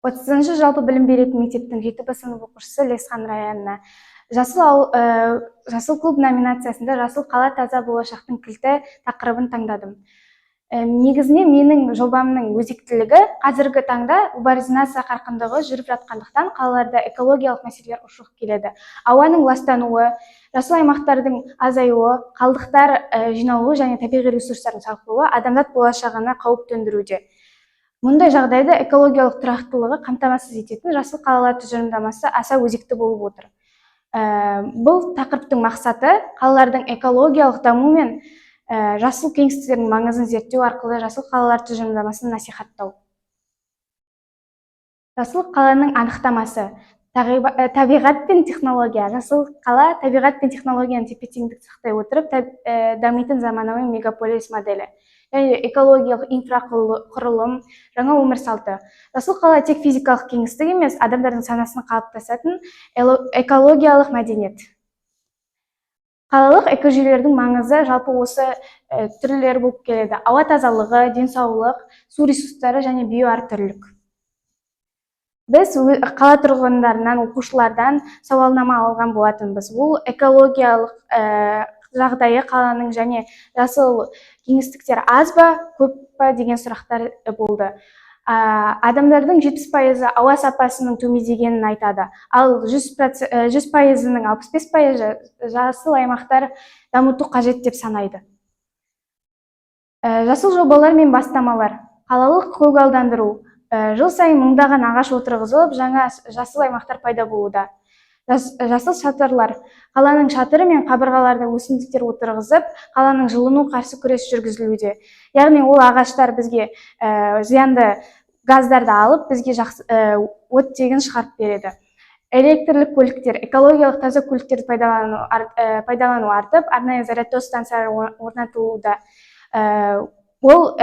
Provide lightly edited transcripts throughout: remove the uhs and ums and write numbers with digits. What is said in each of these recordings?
30 жалпы білім беретін мектептің 7 сынып оқушысы Лесхан Раянна. Жасыл клуб номинациясында Жасыл қала таза болашақтың кілті тақырыбын таңдадым. Негізінен менің жобамның өзектілігі қазіргі таңда урбанизация қарқындығы жүріп жатқандықтан қалаларда экологиялық мәселелер ушығып келеді. Ауаның ластануы, жасыл аймақтардың азаюы, қалдықтар жиналуы және табиғи ресурстардың сарқылуы адамзат болашағына қауіп төндіруде. Мұндай жағдайда экологиялық тұрақтылығы қамтамасыз ететін жасыл қалалар тұжырымдамасы аса өзекті болып отыр. Бұл тақырыптың мақсаты қалалардың экологиялық даму мен жасыл кеңістіктердің маңызын зерттеу арқылы жасыл қалалар тұжырымдамасын насихаттау. Жасыл қаланың анықтамасы: табиғат пен технология. Жасыл қала табиғат пен технологияны тепе-теңдік сақтай отырып дамитын заманауи мегаполис моделі. Экологиялық инфрақұрылым, жаңа өмір салты. Жасыл қала тек физикалық кеңістік емес, адамдардың санасын қалыптасатын экологиялық мәдениет. Қалалық экожүйелердің маңызы жалпы осы түрлер болып келеді: ауа тазалығы, денсаулық, су ресурстары және биоәртүрлілік. Біз қала тұрғындарынан, оқушылардан сауалнама алған болатынбыз. Бұл экологиялық жағдайы қаланың және жасыл кеңістіктер аз ба, көп па деген сұрақтар болды. Адамдардың 70% ауа сапасының төмендегенін айтады, ал 100%-ның 65% жасыл аймақтар дамыту қажет деп санайды. Жасыл жобалар мен бастамалар. Қалалық көгалдандыру. Жыл сайын мыңдаған ағаш отырғызылып, жаңа жасыл аймақтар пайда болуда. Жасыл шатырлар. Қаланың шатыры мен қабырғаларда өсімдіктер отырғызып, қаланың жылыну қарсы күрес жүргізілуде. Яғни ол ағаштар бізге зиянды газдарды алып, бізге оттегін шығарып береді. Электрлік көліктер. Экологиялық таза көліктерді пайдалану артып, арнайы зарядтау станциялары орнатылуда. Ол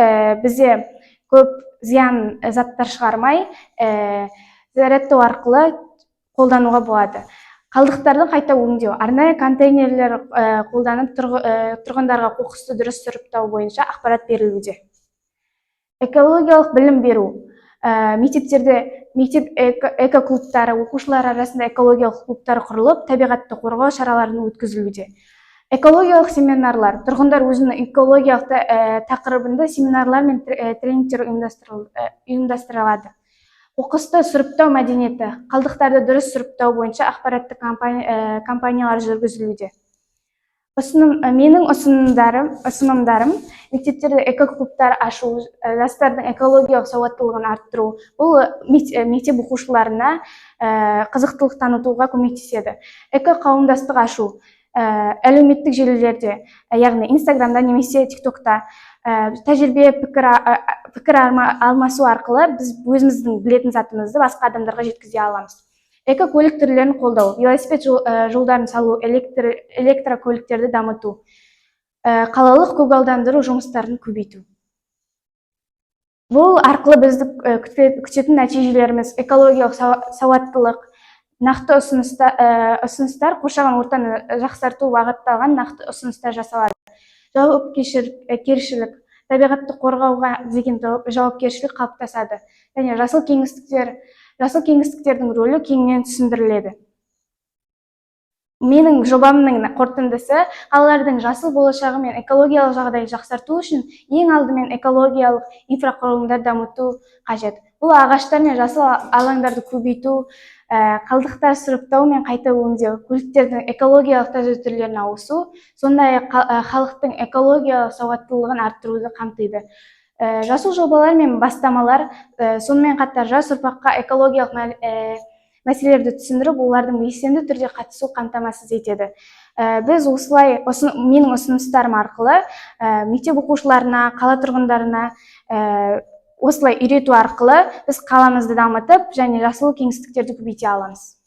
бізде көп зиян заттар шығармай, зарядтау арқылы қолдануға болады. Қалдықтарды қайта өңдеу. Арнайы контейнерлер қолданып, тұрғындарға қоқысты дұрыс сұрыптау бойынша ақпарат берілуде. Экологиялық білім беру. Мектептерде мектеп эко-клубтары, оқушылар арасында экологиялық клубтар құрылып, табиғатты қорғау шараларын өткізілуде. Экологиялық семинарлар. Тұрғындар өзінің экологиялық тақырыбында семинарлар мен тренингтер ұйымдастырылады. Қоқысты сұрыптау мәдениеті. Қалдықтарды дұрыс сұрыптау бойынша ақпаратты кампаниялар жүргізілуде. Менің ұсынымдарым мектептерде эко-клубтар ашу, жастардың экологиялық сауаттылығын арттыру. Бұл мектеп оқушыларына қызықтылық танытуға көмектеседі. Эко-қауымдастық ашу. Әлеуметтік желілерде, яғни Инстаграмда немесе ТикТокта тәжірибе пікір алмасу арқылы біз өзіміздің білетін затымызды басқа адамдарға жеткізе аламыз. Эко-көлік түрлерін қолдау, велосипед жолдарын салу, электрокөліктерді дамыту, қалалық көгалдандыру жұмыстарын көбейту. Бұл арқылы бізді күтетін нәтижелеріміз экологиялық сауаттылық, нақты ұсыныстар, қоршаған ортаны жақсарту бағытталған нақты ұсыныстар жасалады. Жауапкершілік, табиғатты қорғауға деген жауапкершілік қалыптасады. Және жасыл кеңістіктердің рөлі кеңінен түсіндіріледі. Менің жобамның қорытындысы: қалалардың жасыл болашағы мен экологиялық жағдайы жақсарту үшін ең алдымен экологиялық инфрақұрылымдар дамыту қажет. Бұл ағаштар мен жасыл алаңдарды көбейту, қалдықтар сұрыптау мен қайта өңдеу, көліктердің экологиялық таза түрлеріне ауысу, сондай халықтың экологиялық сауаттылығын арттыруды қамтиды. Жасыл жобалар мен бастамалар сонымен қатар жас ұрпаққа экологиялық мәселелерді түсіндіріп, олардың белсенді түрде қатысу қамтамасыз етеді. Біз осылай, менің ұсыныстарым арқылы мектеп оқушыларына, қала тұрғындарына осылай үйрету арқылы біз қаламызды дамытып және жасыл кеңістіктерді көбейте аламыз.